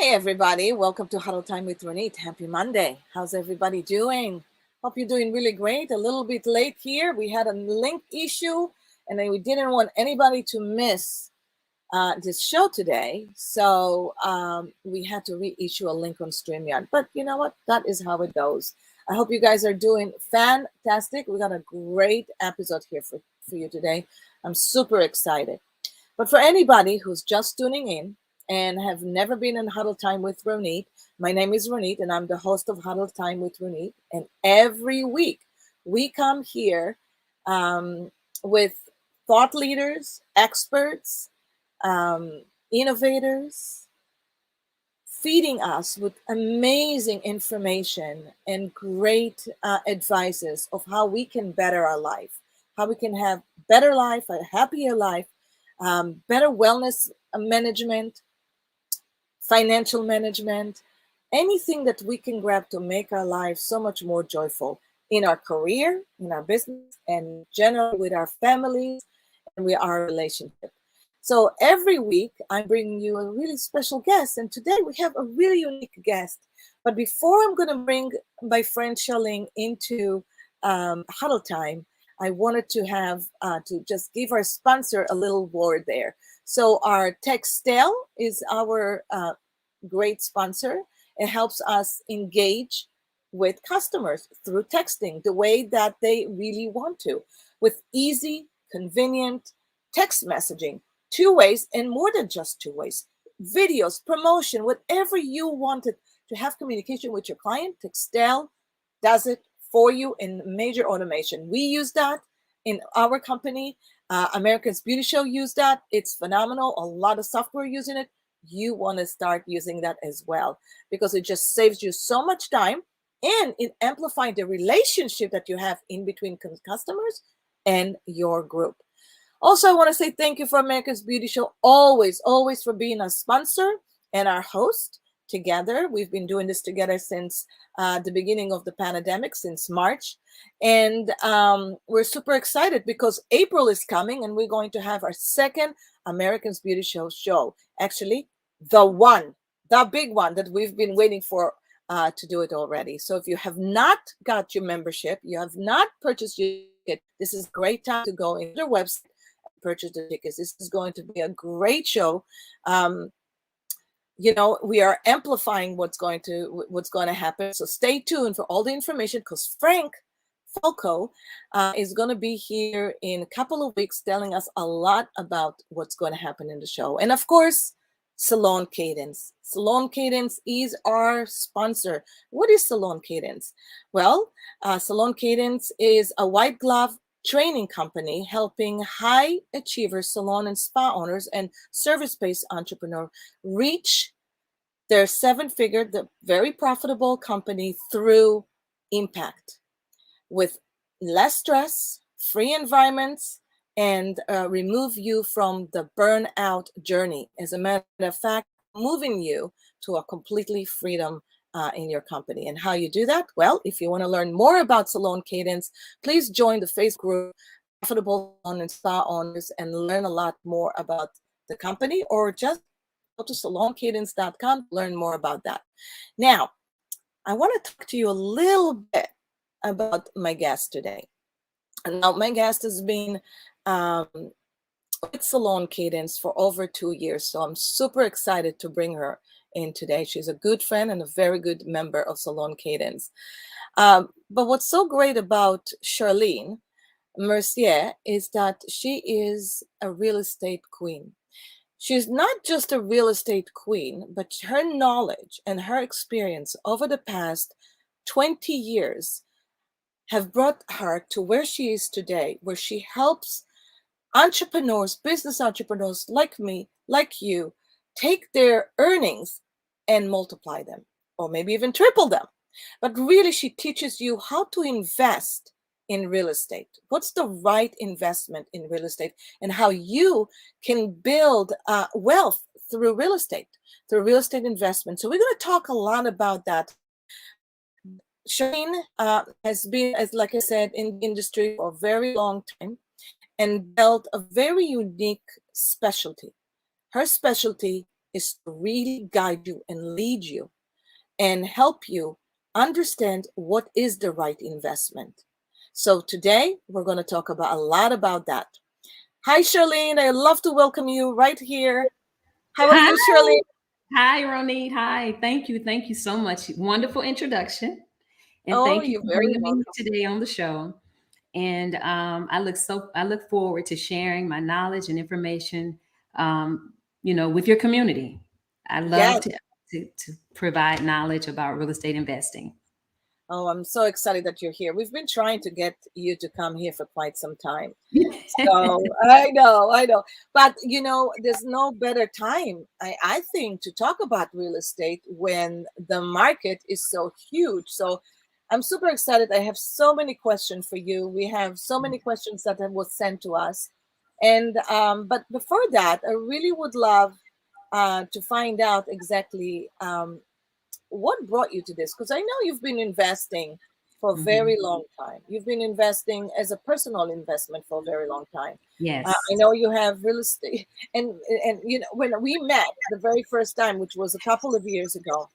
Hey everybody, welcome to Huddle Time with Ronit. Happy Monday. How's everybody doing? Hope you're doing really great. A little bit late here. We had a link issue and we didn't want anybody to miss this show today. So we had to reissue a link on StreamYard. But you know what? That is how it goes. I hope you guys are doing fantastic. We got a great episode here for you today. I'm super excited. But for anybody who's just tuning in and have never been in Huddle Time with Ronit, my name is Ronit and I'm the host of Huddle Time with Ronit. And every week we come here with thought leaders, experts, innovators, feeding us with amazing information and great advices of how we can better our life, how we can have better life, a happier life, better wellness management, financial management, anything that we can grab to make our life so much more joyful in our career, in our business, and generally with our families and with our relationship. So every week I'm bringing you a really special guest, and today we have a really unique guest. But before I'm going to bring my friend Sharlene into Huddle Time, I wanted to have to just give our sponsor a little word there. So our Textel is our great sponsor. It helps us engage with customers through texting the way that they really want to, with easy, convenient text messaging, 2 ways and more than just 2 ways, videos, promotion, whatever you wanted to have communication with your client. Textel does it for you in major automation. We use that in our company. American's Beauty Show use that. It's phenomenal. A lot of software using it. You want to start using that as well because it just saves you so much time and it amplifies the relationship that you have in between customers and your group. Also, I want to say thank you for America's Beauty Show, always for being a sponsor and our host together. We've been doing this together since the beginning of the pandemic, since March. And we're super excited because April is coming and we're going to have our second America's Beauty show. Actually, the big one that we've been waiting for to do it already. So if you have not got your membership, you have not purchased your ticket, this is a great time to go into their website and purchase the tickets. This is going to be a great show. We are amplifying what's going to happen. So stay tuned for all the information because Frank Falco is going to be here in a couple of weeks telling us a lot about what's going to happen in the show. And of course, Salon Cadence. Salon Cadence is our sponsor. What is Salon Cadence? Well, Salon Cadence is a white glove training company helping high achievers, salon and spa owners, and service-based entrepreneurs reach their 7-figure, the very profitable company through impact with less stress, free environments, and remove you from the burnout journey. As a matter of fact, moving you to a completely freedom in your company. And how you do that? Well, if you want to learn more about Salon Cadence, please join the Facebook group, Profitable Salon and Spa Owners, and learn a lot more about the company, or just go to saloncadence.com, learn more about that. Now, I want to talk to you a little bit about my guest today. Now, my guest has been with Salon Cadence for over 2 years, so I'm super excited to bring her in today. She's a good friend and a very good member of Salon Cadence. But what's so great about Sharlene Mercier is that she is a real estate queen. She's not just a real estate queen, but her knowledge and her experience over the past 20 years have brought her to where she is today, where she helps entrepreneurs, business entrepreneurs like me, like you, take their earnings and multiply them, or maybe even triple them. But really, she teaches you how to invest in real estate. What's the right investment in real estate, and how you can build wealth through real estate investment. So we're going to talk a lot about that. Sharlene has been, as like I said, in the industry for a very long time and built a very unique specialty. Her specialty is to really guide you and lead you and help you understand what is the right investment. So today we're going to talk about a lot about that. Hi, Charlene. I love to welcome you right here. How are Hi, you, Charlene? hi, Ronit. Hi, thank you so much. Wonderful introduction, and Oh, thank you you're for very bringing me welcome. today on the show. And I look forward to sharing my knowledge and information, um, with your community. I love Yes. to provide knowledge about real estate investing. Oh, I'm so excited that you're here. We've been trying to get you to come here for quite some time. So I know. But there's no better time, I think, to talk about real estate when the market is so huge. So I'm super excited. I have so many questions for you. We have so many questions that was sent to us. And but before that, I really would love to find out exactly what brought you to this? Because I know you've been investing for a Mhm. very long time. You've been investing as a personal investment for a very long time. I Yes, know you have real estate, and when we met the very first time, which was a couple of years ago,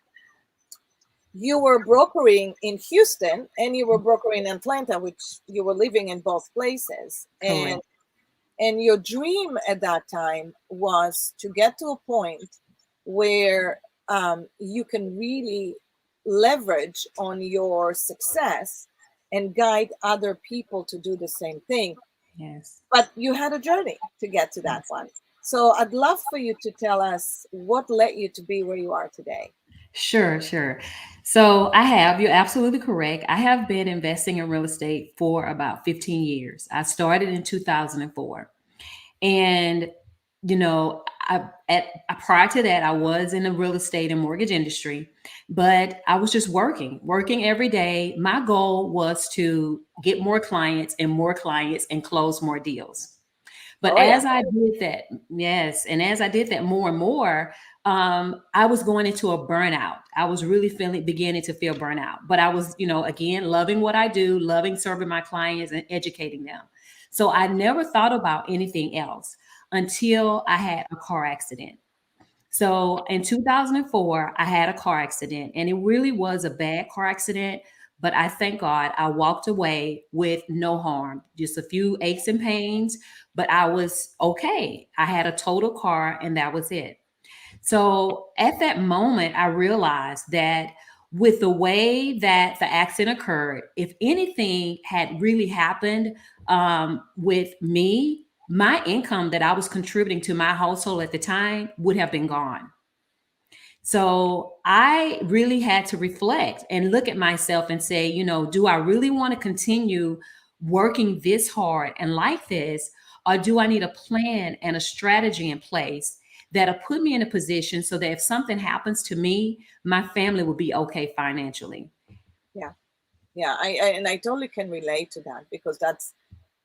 you were brokering in Houston and you were brokering in Atlanta, which you were living in both places, correct. and your dream at that time was to get to a point where you can really leverage on your success and guide other people to do the same thing. Yes. But you had a journey to get to that Yes. one. So I'd love for you to tell us what led you to be where you are today. Sure, sure. So you're absolutely correct. I have been investing in real estate for about 15 years. I started in 2004. And, prior to that, I was in the real estate and mortgage industry, but I was just working every day. My goal was to get more clients and close more deals. But Oh, yeah. as I did that, yes, and as I did that more and more, I was going into a burnout. I was really beginning to feel burnout. But I was, again, loving what I do, loving serving my clients and educating them. So I never thought about anything else until I had a car accident. So in 2004, I had a car accident, and it really was a bad car accident. But I thank God I walked away with no harm, just a few aches and pains, but I was okay. I had a total car, and that was it. So at that moment, I realized that with the way that the accident occurred, if anything had really happened with me, my income that I was contributing to my household at the time would have been gone. So I really had to reflect and look at myself and say, do I really want to continue working this hard and like this? Or do I need a plan and a strategy in place that'll put me in a position so that if something happens to me, my family will be okay financially? Yeah. Yeah. And I totally can relate to that because that's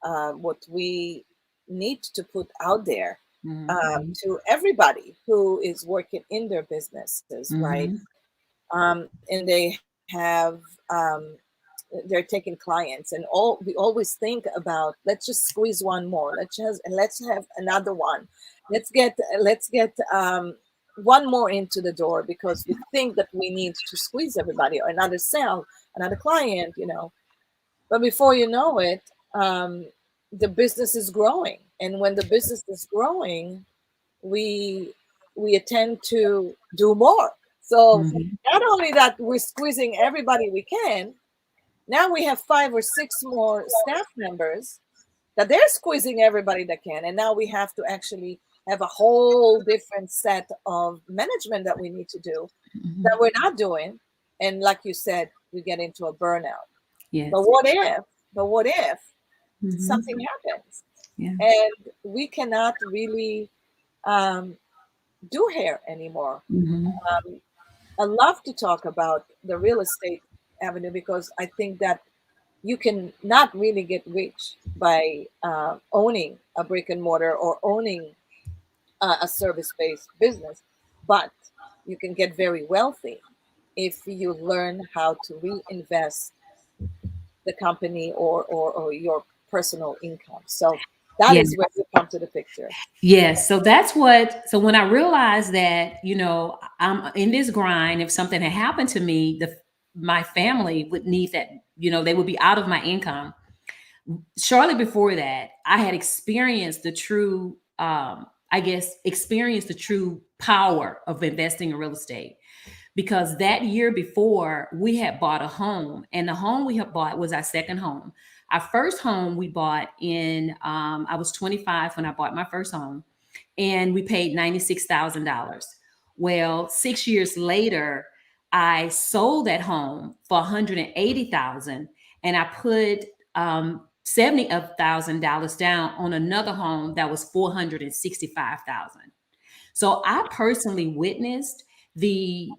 what we need to put out there Hmm. to everybody who is working in their businesses, right? Hmm. And they have they're taking clients, and all we always think about, let's just squeeze one more, let's have another one, let's get one more into the door because we think that we need to squeeze everybody or another sale, another client, but before you know it, the business is growing, and when the business is growing, we we tend to do more. So Hmm. not only that we're squeezing everybody we can, now we have 5 or 6 more staff members that they're squeezing everybody that can, and now we have to actually have a whole different set of management that we need to do that Hmm. we're not doing. And like you said, we get into a burnout. But Yes. what if something Hmm. happens Yeah. and we cannot really um, do hair anymore? Hmm. Um, I love to talk about the real estate avenue because I think that you can not really get rich by owning a brick and mortar or owning a service based business, but you can get very wealthy if you learn how to reinvest the company or your personal income. So, That Yeah. is where you come to the picture. Yes. So that's what, so when I realized that, I'm in this grind, if something had happened to me, my family would need that, they would be out of my income. Shortly before that, I had experienced the true, experienced the true power of investing in real estate, because that year before we had bought a home, and the home we had bought was our second home. Our first home we bought in, I was 25 when I bought my first home, and we paid $96,000. Well, 6 years later, I sold that home for 180,000, and I put $70,000 down on another home that was 465,000. So I personally witnessed this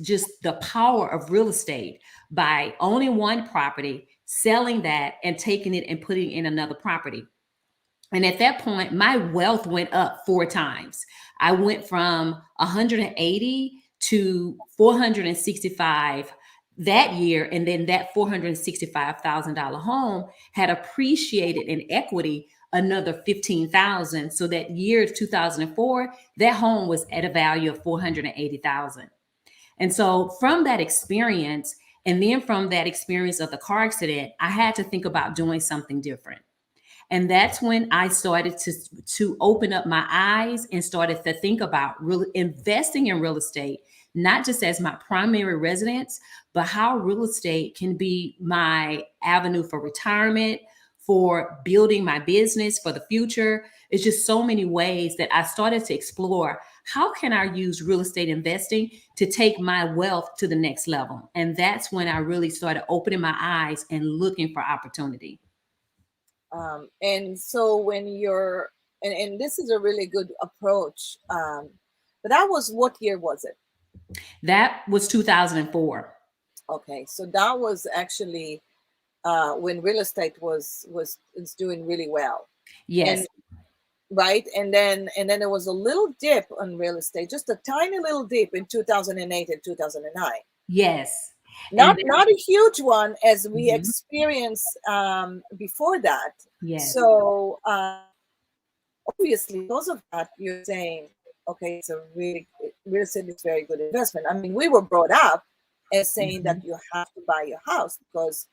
just the power of real estate by owning one property, selling that, and taking it and putting in another property. And at that point, my wealth went up four times. I went from 180 to 465 that year. And then that $465,000 home had appreciated in equity another 15,000. So that year 2004, that home was at a value of 480,000. And so from that experience, and then from that experience of the car accident, I had to think about doing something different. And that's when I started to open up my eyes and started to think about really investing in real estate, not just as my primary residence, but how real estate can be my avenue for retirement, for building my business for the future. It's just so many ways that I started to explore, how can I use real estate investing to take my wealth to the next level? And that's when I really started opening my eyes and looking for opportunity. And so when you're, and this is a really good approach. But that was, what year was it? That was 2004. Okay, so that was actually when real estate was doing really well, Yes. and right, and then there was a little dip on real estate, just a tiny little dip in 2008 and 2009. Yes. And Not a huge one as we mhm, experienced before that. yes. So obviously, because of that, you're saying, okay, it's a really real estate is very good investment. I mean, we were brought up as saying that Mhm, you have to buy your house because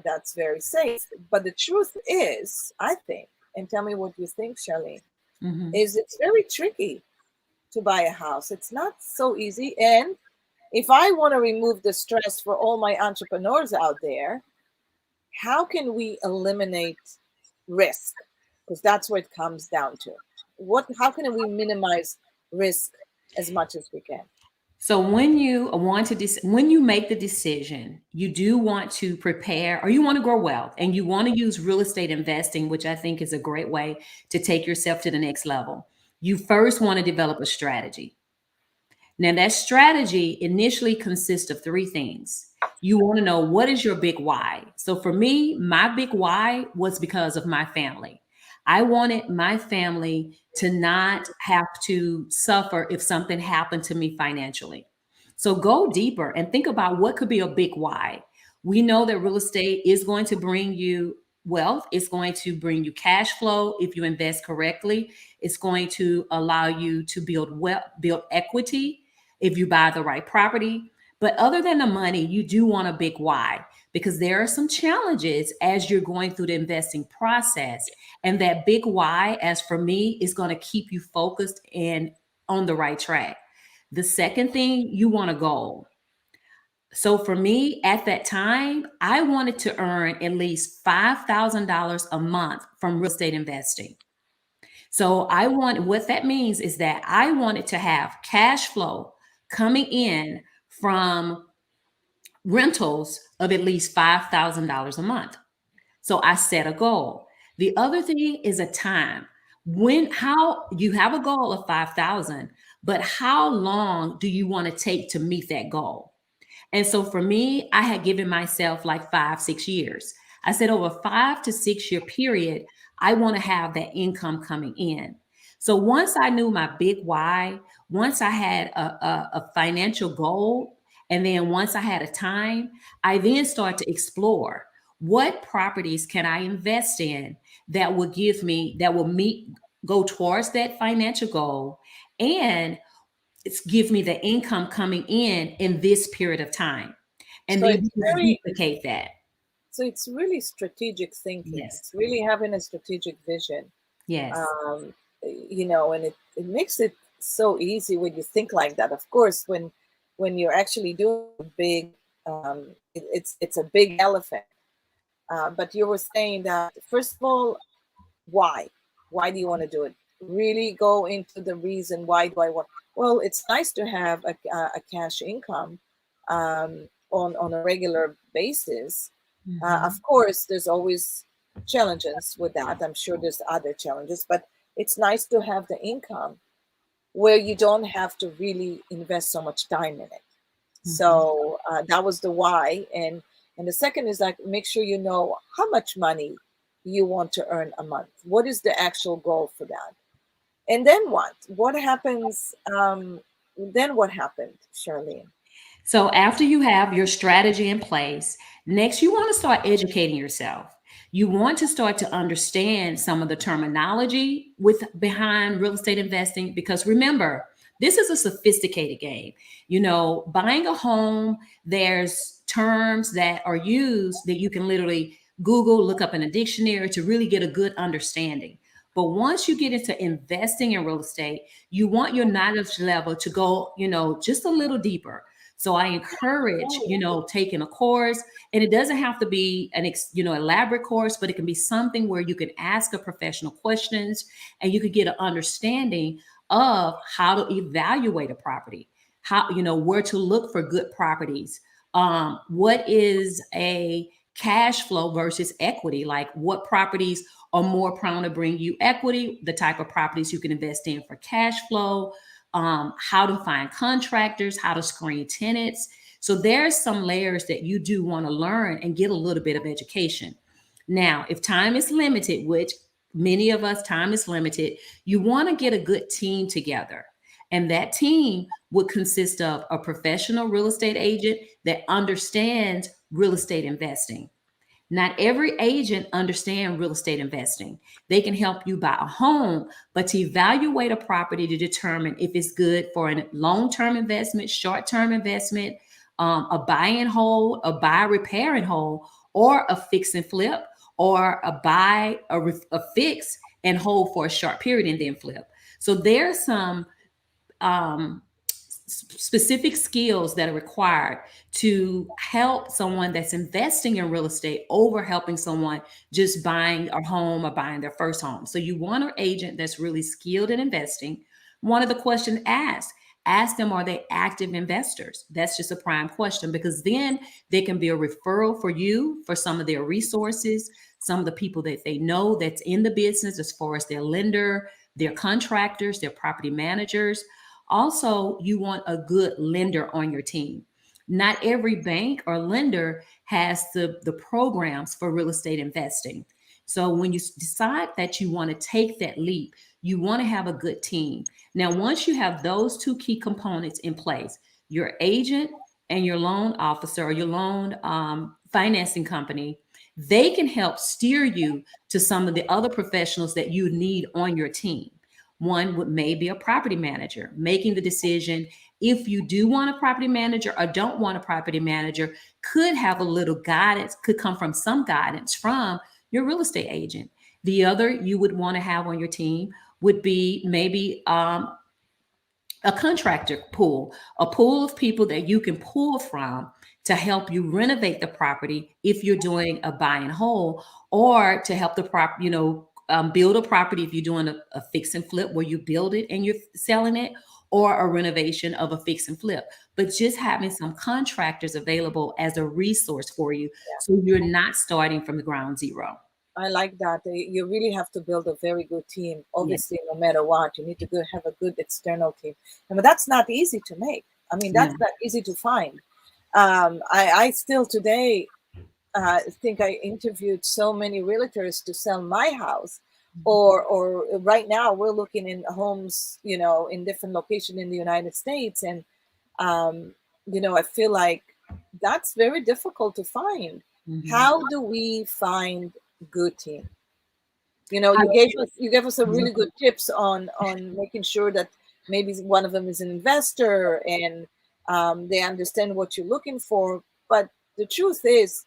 that's very safe. But the truth is, I think, and tell me what you think, Charlene, mhm. is it's very tricky to buy a house. It's not so easy. And if I want to remove the stress for all my entrepreneurs out there, how can we eliminate risk? Because that's what it comes down to. How can we minimize risk as much as we can? So when you want to when you make the decision, you do want to prepare, or you want to grow wealth, and you want to use real estate investing, which I think is a great way to take yourself to the next level. You first want to develop a strategy. Now, that strategy initially consists of three things. You want to know, what is your big why? So for me, my big why was because of my family. I wanted my family to not have to suffer if something happened to me financially. So go deeper and think about what could be a big why. We know that real estate is going to bring you wealth, it's going to bring you cash flow if you invest correctly. It's going to allow you to build wealth, build equity if you buy the right property. But other than the money, you do want a big why, because there are some challenges as you're going through the investing process. And that big why, as for me, is going to keep you focused and on the right track. The second thing, you want a goal. So for me at that time, I wanted to earn at least $5,000 a month from real estate investing. So I want, what that means is that I wanted to have cash flow coming in from rentals of at least $5,000 a month. So I set a goal. The other thing is a time. When, how you have a goal of 5,000, but how long do you want to take to meet that goal? And so for me, I had given myself like 5, 6 years. I said over 5 to 6 year period, I want to have that income coming in. So once I knew my big why, once I had a financial goal, and then once I had a time, I then started to explore, what properties can I invest in that will give me, that will meet, go towards that financial goal, and it's give me the income coming in this period of time. And So then it's you just very, duplicate that. so it's really strategic thinking. Yes. It's really having a strategic vision. Yes. um, and it makes it so easy when you think like that. Of course, when you're actually doing a big, it's a big elephant. But you were saying that, first of all, why? Why do you want to do it? Really go into the reason. Why do I want? Well, it's nice to have a cash income on a regular basis. Of Mhm. course, there's always challenges with that. I'm sure there's other challenges, but it's nice to have the income where you don't have to really invest so much time in it. Mhm. So that was the why, and the second is like, make sure you know how much money you want to earn a month. What is the actual goal for that? And then what? What happens? Then what happened, Charlene? So after you have your strategy in place, next you want to start educating yourself. You want to start to understand some of the terminology with behind real estate investing, because remember, this is a sophisticated game. You know, buying a home, there's terms that are used that you can literally Google, look up in a dictionary to really get a good understanding. But once you get into investing in real estate, you want your knowledge level to go, just a little deeper. So I encourage, taking a course, and it doesn't have to be an, elaborate course, but it can be something where you can ask a professional questions and you could get an understanding of how to evaluate a property, how, where to look for good properties. What is a cash flow versus equity? Like what properties are more prone to bring you equity, the type of properties you can invest in for cash flow, how to find contractors, how to screen tenants. So there's some layers that you do want to learn and get a little bit of education. Now, if time is limited, which many of us time is limited, you want to get a good team together. And that team would consist of a professional real estate agent that understands real estate investing. Not every agent understands real estate investing. They can help you buy a home, but to evaluate a property to determine if it's good for a long-term investment, short-term investment, a buy and hold, a buy, repair and hold, or a fix and flip, or a buy, a fix and hold for a short period and then flip. So there's some um, specific skills that are required to help someone that's investing in real estate over helping someone just buying a home or buying their first home. So you want an agent that's really skilled in investing. One of the questions ask them, are they active investors? That's just a prime question, because then they can be a referral for you for some of their resources, some of the people that they know that's in the business, as far as their lender, their contractors, their property managers. Also, you want a good lender on your team. Not every bank or lender has the programs for real estate investing. So when you decide that you want to take that leap, you want to have a good team. Now, once you have those two key components in place, your agent and your loan officer or your loan financing company, they can help steer you to some of the other professionals that you need on your team. One would maybe a property manager making the decision if you do want a property manager or don't want a property manager, could have a little guidance, could come from some guidance from your real estate agent. The other you would want to have on your team would be maybe a contractor pool, a pool of people that you can pull from to help you renovate the property if you're doing a buy and hold, or to help the build a property if you're doing a fix and flip where you build it and you're selling it, or a renovation of a fix and flip. But just having some contractors available as a resource for you, so you're not starting from the ground zero. I like that. You really have to build a very good team. Yeah, Obviously, no matter what, you need to have a good external team. And but that's not easy to make. I mean, no. that's not easy to find. I still today think I interviewed so many realtors to sell my house, or right now we're looking in homes, in different locations in the United States, and I feel like that's very difficult to find. Mhm. How do we find good team? You know, I, you gave us a really good tips on making sure that maybe one of them is an investor, and they understand what you're looking for. But the truth is,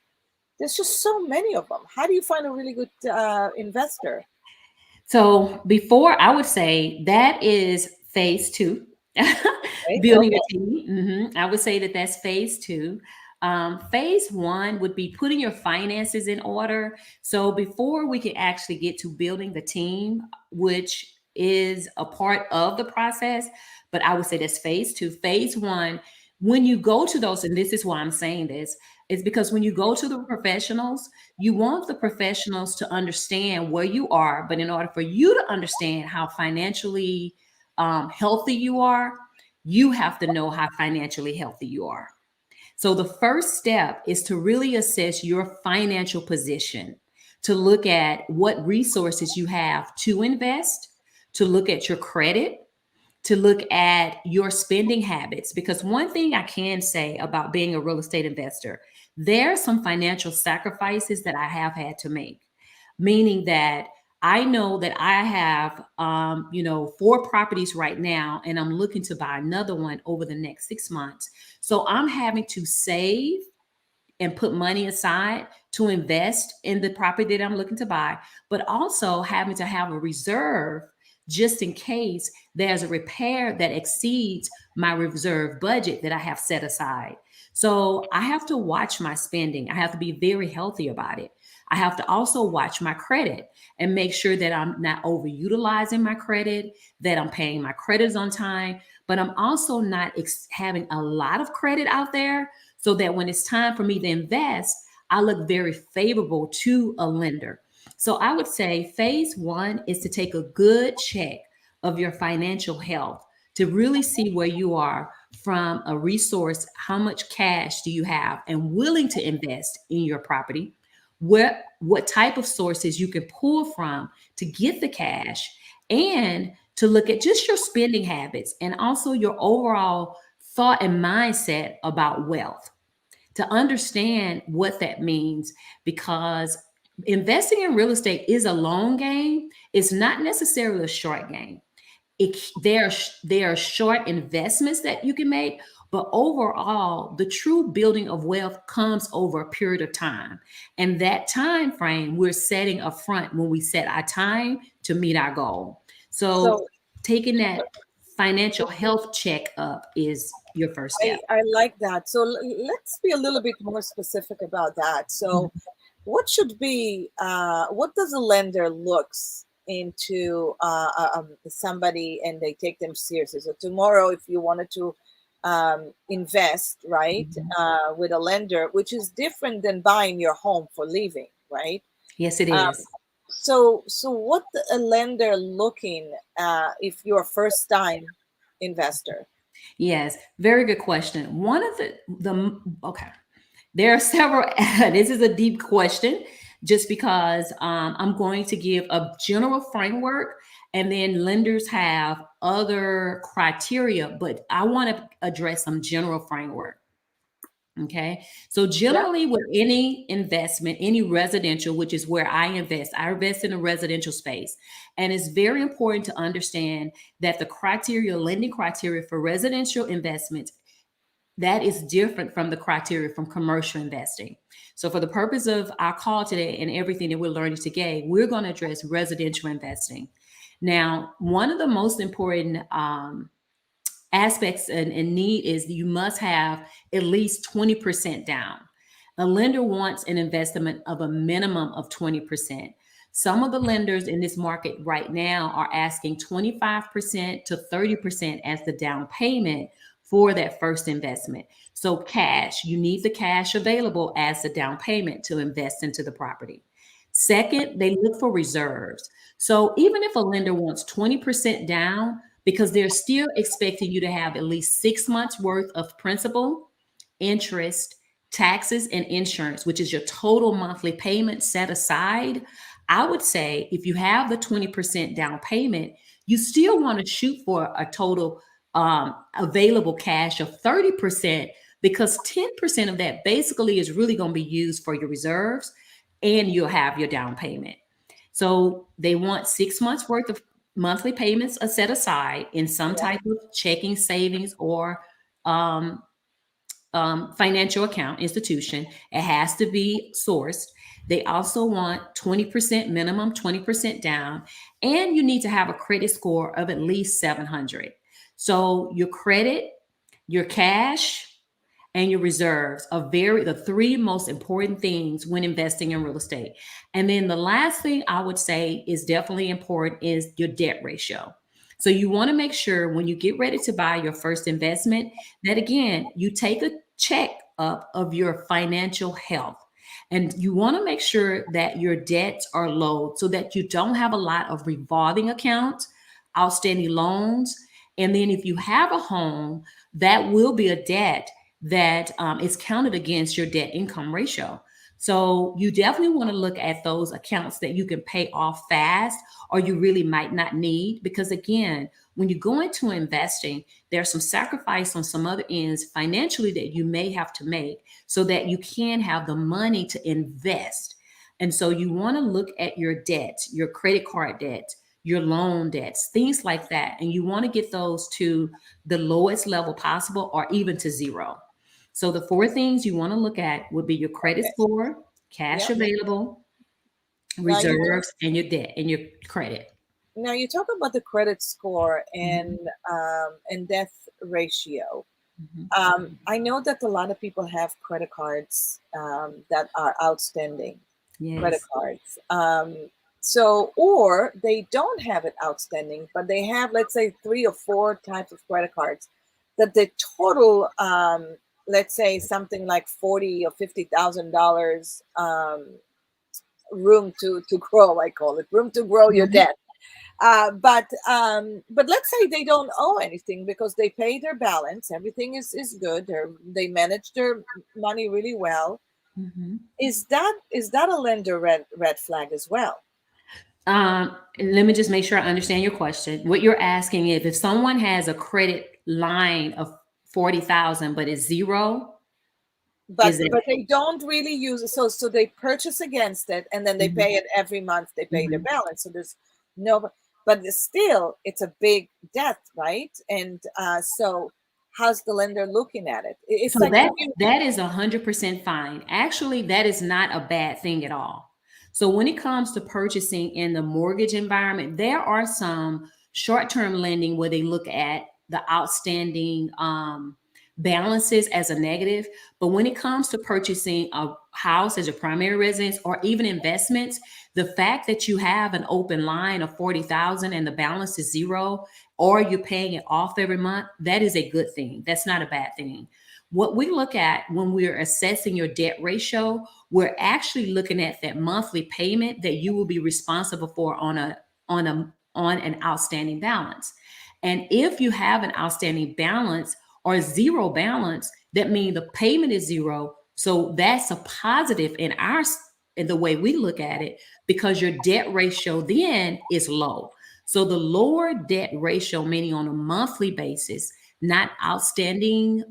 there's just so many of them. How do you find a really good investor? So before I would say that is phase two, Right? building Okay. a team. I would say that that's phase two. Phase one would be putting your finances in order. So before we can actually get to building the team, which is a part of the process, but I would say that's phase two. Phase one, when you go to those, and this is why I'm saying this, is because when you go to the professionals, you want the professionals to understand where you are, but in order for you to understand how financially healthy you are, you have to know how financially healthy you are. So the first step is to really assess your financial position, to look at what resources you have to invest, to look at your credit, to look at your spending habits. Because one thing I can say about being a real estate investor, there are some financial sacrifices that I have had to make, meaning that I know that I have, 4 properties right now, and I'm looking to buy another one over the next 6 months. So I'm having to save and put money aside to invest in the property that I'm looking to buy, but also having to have a reserve just in case there's a repair that exceeds my reserve budget that I have set aside. So I have to watch my spending. I have to be very healthy about it. I have to also watch my credit and make sure that I'm not overutilizing my credit, that I'm paying my credits on time, but I'm also not having a lot of credit out there so that when it's time for me to invest, I look very favorable to a lender. So I would say phase one is to take a good check of your financial health to really see where you are from a resource, how much cash do you have and willing to invest in your property, what type of sources you can pull from to get the cash, and to look at just your spending habits and also your overall thought and mindset about wealth, to understand what that means, because investing in real estate is a long game. It's not necessarily a short game. There are short investments that you can make, but overall, the true building of wealth comes over a period of time. And that time frame we're setting up front when we set our time to meet our goal. So So taking that financial health check up is your first I, step. I like that. So let's be a little bit more specific about that. So what does a lender looks into somebody and they take them seriously? So tomorrow, if you wanted to invest, right, Mhm. with a lender, which is different than buying your home for living, right? Yes, it Um, is. so what a lender looking if you're a first time investor? Yes, very good question. One of the okay, there are several. This is a deep question, just because I'm going to give a general framework, and then lenders have other criteria, but I want to address some general framework. Okay. So Yeah. generally with any investment, any residential, which is where I invest in a residential space. And it's very important to understand that the criteria, lending criteria for residential investments, that is different from the criteria from commercial investing. So for the purpose of our call today and everything that we're learning today, we're going to address residential investing. Now, one of the most important aspects and need is you must have at least 20% down. A lender wants an investment of a minimum of 20%. Some of the lenders in this market right now are asking 25% to 30% as the down payment for that first investment. So, cash, you need the cash available as the down payment to invest into the property. Second, they look for reserves. So, even if a lender wants 20% down, because they're still expecting you to have at least 6 months worth of principal, interest, taxes, and insurance, which is your total monthly payment set aside. I would say if you have the 20% down payment, you still want to shoot for a total available cash of 30%, because 10% of that basically is really going to be used for your reserves and you'll have your down payment. So they want 6 months worth of monthly payments are set aside in some Yeah. type of checking, savings, or um, financial account institution. It has to be sourced. They also want 20% minimum, 20% down, and you need to have a credit score of at least 700. So your credit, your cash, and your reserves are the three most important things when investing in real estate. And then the last thing I would say is definitely important is your debt ratio. So you want to make sure when you get ready to buy your first investment that again, you take a check up of your financial health. And you want to make sure that your debts are low so that you don't have a lot of revolving accounts, outstanding loans. And then if you have a home, that will be a debt that is counted against your debt income ratio. So you definitely want to look at those accounts that you can pay off fast or you really might not need. Because again, when you go into investing, there's some sacrifice on some other ends financially that you may have to make so that you can have the money to invest. And so you want to look at your debt, your credit card debt, your loan debts, things like that. And you want to get those to the lowest level possible or even to zero. So the four things you want to look at would be your credit Okay. score, cash Yep. available, Now you talk, reserves, and your debt and your credit. now you talk about the credit score Mhm. and death ratio. Mhm. I know that a lot of people have credit cards that are outstanding credit Yes. cards. So, or they don't have it outstanding, but they have, let's say, three or four types of credit cards that the total, let's say, something like 40 or 50 thousand dollars, room to grow. I call it room to grow your Mhm. debt. But let's say they don't owe anything because they pay their balance. Everything is good. They manage their money really well. Mhm. Is that a lender red flag as well? Let me just make sure I understand your question. What you're asking is if someone has a credit line of 40,000 but it's zero, but is it? but they don't really use it. So they purchase against it and then they Mhm. pay it every month. They pay their Mhm. balance. So there's no, but still it's a big debt, right? And so how's the lender looking at it? It's So like that if you, that is 100% fine. Actually, that is not a bad thing at all. So when it comes to purchasing in the mortgage environment, there are some short-term lending where they look at the outstanding balances as a negative. But when it comes to purchasing a house as your primary residence or even investments, the fact that you have an open line of 40,000 and the balance is zero, or you're paying it off every month, that is a good thing. That's not a bad thing. What we look at when we're assessing your debt ratio, we're actually looking at that monthly payment that you will be responsible for on an outstanding balance. And if you have an outstanding balance or zero balance, that means the payment is zero. So that's a positive in the way we look at it because your debt ratio then is low. So the lower debt ratio, meaning on a monthly basis, not outstanding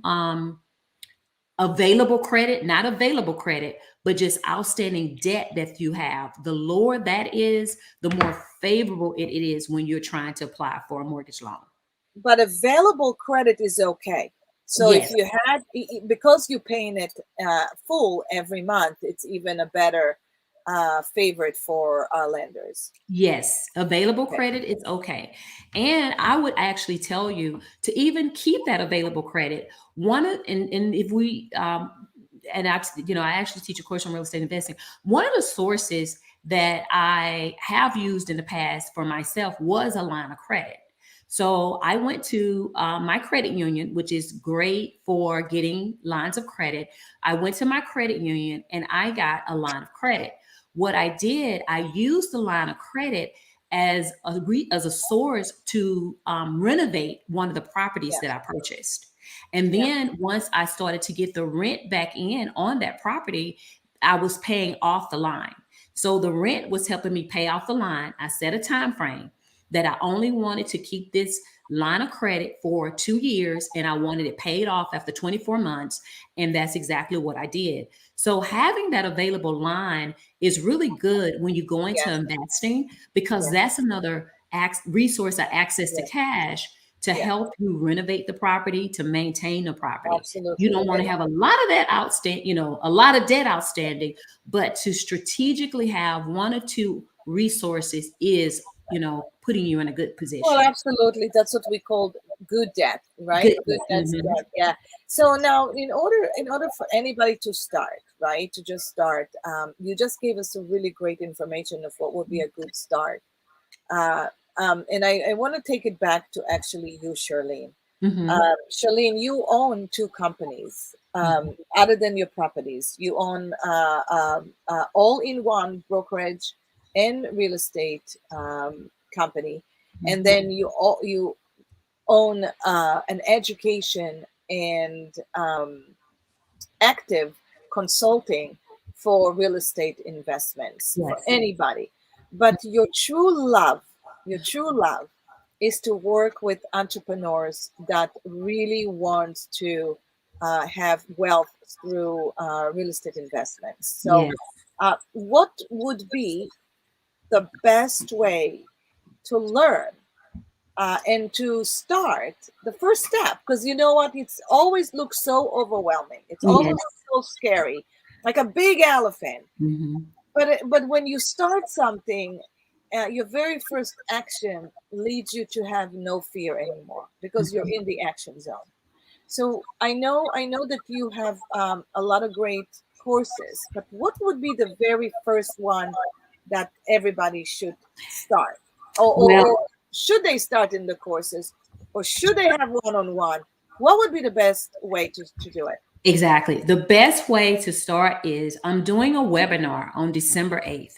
available credit, not available credit, but just outstanding debt that you have. The lower that is, the more favorable it is when you're trying to apply for a mortgage loan. but available credit is okay. So if Yes, you had, because you're paying it full every month, it's even a better favorite for our lenders. yes, available Okay. credit is okay. And I would actually tell you to even keep that available credit. And if we and I actually teach a course on real estate investing. One of the sources that I have used in the past for myself was a line of credit. So I went to my credit union, which is great for getting lines of credit. I went to my credit union and I got a line of credit. What I did, I used the line of credit as a source to renovate one of the properties Yeah. that I purchased. And Yeah. then once I started to get the rent back in on that property, I was paying off the line. So the rent was helping me pay off the line. I set a time frame that I only wanted to keep this line of credit for 2 years, and I wanted it paid off after 24 months. And that's exactly what I did. So having that available line is really good when you go into Yes, investing, because yes, that's another resource or access to yes, cash to yes, help you renovate the property, to maintain the property. You absolutely. don't want And to have a lot of that outstanding, a lot of debt outstanding, but to strategically have one or two resources is, putting you in a good well, position. absolutely. That's what we call good debt, right? Good. Good debt's Hmm. debt. Yeah. So now, in order for anybody to start, right, to just start, you just gave us some really great information of what would be a good start. Uh, and I want to take it back to actually you, Charlene. Hmm. Charlene, you own two companies. Other than your properties, you own all-in-one brokerage and real estate company, and then you own an education and active consulting for real estate investments for Yes. anybody. But your true love is to work with entrepreneurs that really want to have wealth through real estate investments. So, Yes. what would be the best way to learn and to start the first step? Because you know what, it's always looks so overwhelming, it's always Yes. so scary, like a big elephant. Hmm. But when you start something, your very first action leads you to have no fear anymore because you're in the action zone. So I know that you have a lot of great courses, but what would be the very first one that everybody should start? Or Well, should they start in the courses, or should they have one-on-one? What would be the best way to do it? exactly. The best way to start is I'm doing a webinar on December 8th.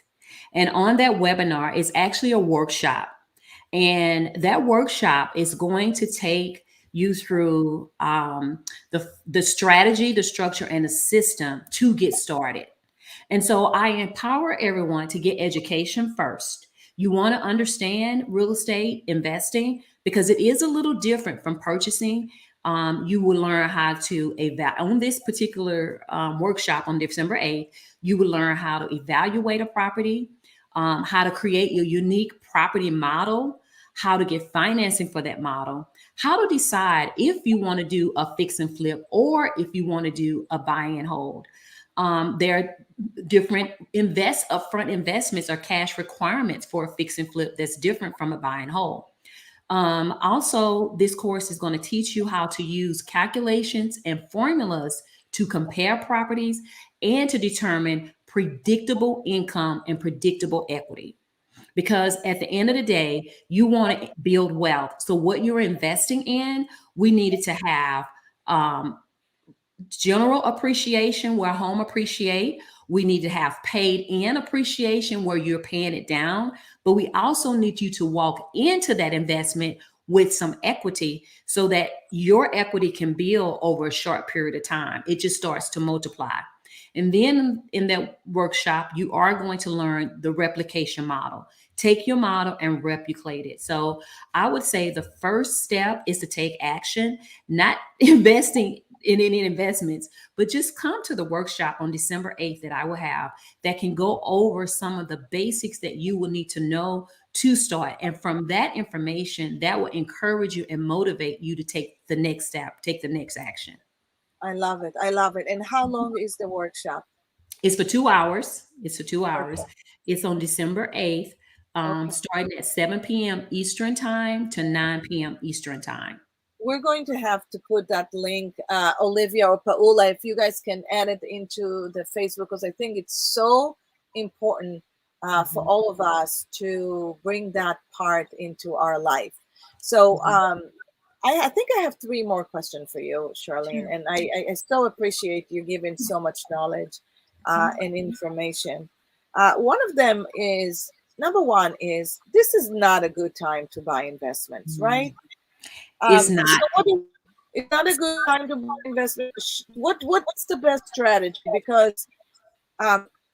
And on that webinar is actually a workshop. And that workshop is going to take you through the strategy, the structure, and the system to get started. And so I empower everyone to get education first. You want to understand real estate investing because it is a little different from purchasing. You will learn how to evaluate on this particular workshop on December 8th. You will learn how to evaluate a property, how to create your unique property model, how to get financing for that model, how to decide if you want to do a fix and flip or if you want to do a buy and hold. There are different upfront investments or cash requirements for a fix and flip that's different from a buy and hold. Also, this course is going to teach you how to use calculations and formulas to compare properties and to determine predictable income and predictable equity. Because at the end of the day, you want to build wealth. So, what you're investing in, we needed to have um, general appreciation where home appreciate. We need to have paid in appreciation where you're paying it down, but we also need you to walk into that investment with some equity so that your equity can build over a short period of time. It just starts to multiply. And then in that workshop, you are going to learn the replication model. Take your model and replicate it. So I would say the first step is to take action, not investing in any investments, but just come to the workshop on December 8th that I will have that can go over some of the basics that you will need to know to start. And from that information, that will encourage you and motivate you to take the next step, take the next action. I love it. I love it. And how long is the workshop? It's for 2 hours. It's for 2 hours. Okay. It's on December 8th, Okay. starting at 7 p.m. Eastern Time to 9 p.m. Eastern Time. We're going to have to put that link, Olivia or Paula, if you guys can add it into the Facebook, because I think it's so important for Mhm, all of us to bring that part into our life. So mhm. I think I have three more questions for you, Charlene, Sure. and I so appreciate you giving so much knowledge and information. One of them is, number one is, this is not a good time to buy investments, right? Mhm. It's not. So it's not a good time to buy investment. What's the best strategy? Because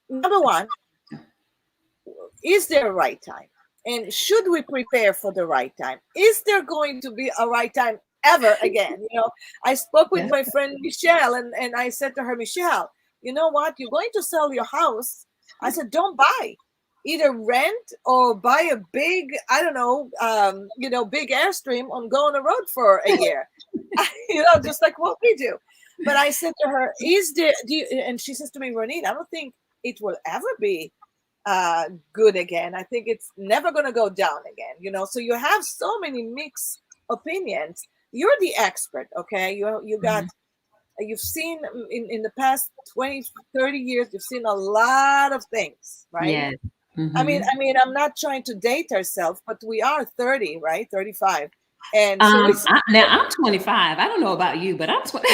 number one, is there a right time? And should we prepare for the right time? Is there going to be a right time ever again? I spoke with Yeah. my friend Michelle, and I said to her, Michelle, you know what? You're going to sell your house. I said, don't buy. Either rent or buy a big, I don't know, big Airstream and go on the road for a year. Just like what we do. But I said to her, is there, and she says to me, Ronit, I don't think it will ever be good again. I think it's never going to go down again. So you have so many mixed opinions. You're the expert, okay? Mhm. You've seen in the past 20, 30 years, you've seen a lot of things, right? Yes. I mean, Hmm. I'm not trying to date ourselves, but we are 30, right? 35. And so we see, Now I'm 25. I don't know about you, but I'm 20.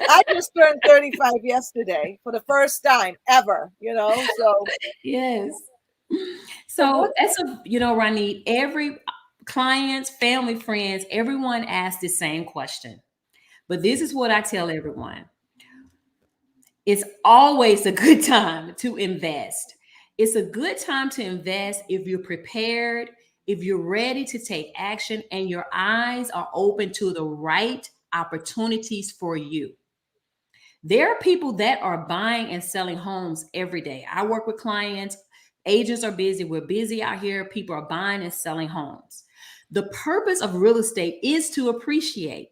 I just turned 35 yesterday for the first time ever. Yes. So So that's Ronnie, every clients, family, friends, everyone asks the same question. But this is what I tell everyone. It's always a good time to invest. It's a good time to invest if you're prepared, if you're ready to take action, and your eyes are open to the right opportunities for you. There are people that are buying and selling homes every day. I work with clients, agents are busy. We're busy out here. People are buying and selling homes. The purpose of real estate is to appreciate.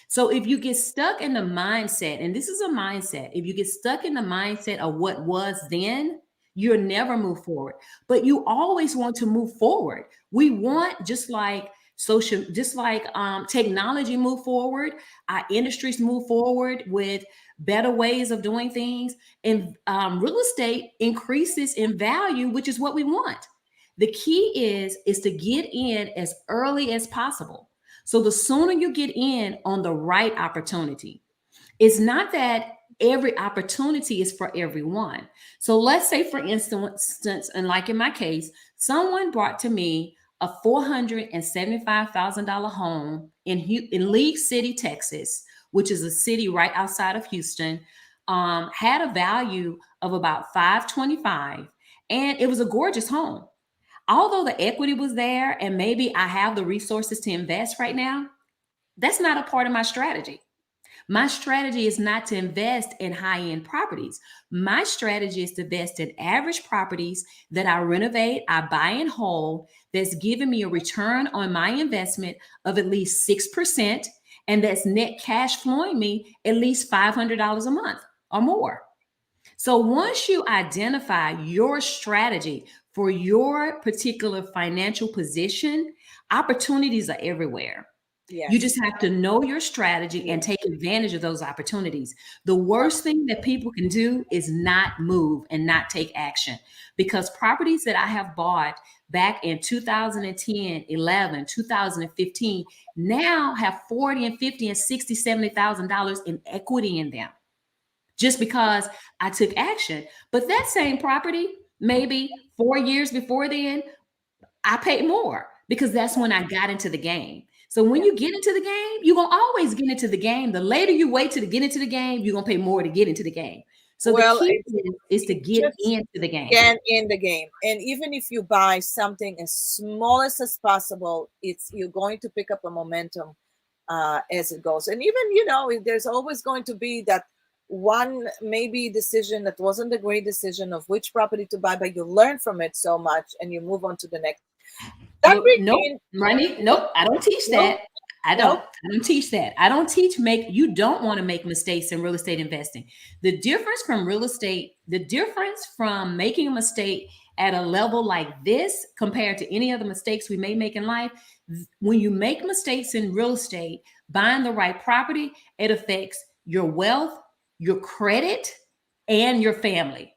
So if you get stuck in the mindset, and this is a mindset, if you get stuck in the mindset of what was then, you'll never move forward. But you always want to move forward. We want just like technology move forward, our industries move forward with better ways of doing things, and real estate increases in value, which is what we want. The key is to get in as early as possible. So the sooner you get in on the right opportunity, it's not that every opportunity is for everyone. So let's say, for instance, and like in my case, someone brought to me a $475,000 home in League City, Texas, which is a city right outside of Houston. Had a value of about 525, and it was a gorgeous home. Although the equity was there, and maybe I have the resources to invest right now, that's not a part of my strategy. My strategy is not to invest in high end properties. My strategy is to invest in average properties that I renovate, I buy in whole, that's giving me a return on my investment of at least 6%, and that's net cash flowing me at least $500 a month or more. So once you identify your strategy for your particular financial position, opportunities are everywhere. You just yes, have to know your strategy and yes, take advantage of those opportunities. The worst thing that people can do is not move and not take action, because properties that I have bought back in 2010, 11, 2015 now have 40 and 50 and 60, $70,000 in equity in them, just because I took action. But that same property, maybe 4 years before then, I paid more because that's when I got into the game. So when yeah. you get into the game, you're gonna always get into the game. The later you wait to get into the game, you're gonna pay more to get into the game. So the Well, key it's is to get just into the game. get in the game. And even if you buy something as small as possible, it's you're going to pick up a momentum as it goes. And even, there's always going to be that one maybe decision that wasn't a great decision of which property to buy, but you learn from it so much and you move on to the next. That Well, brings nope, me in. money. No, Nope, I don't teach no, that. I don't. no. I don't teach that. I don't teach make you don't want to make mistakes in real estate investing. The difference from making a mistake at a level like this compared to any other mistakes we may make in life, when you make mistakes in real estate, buying the right property, it affects your wealth, your credit, and your family.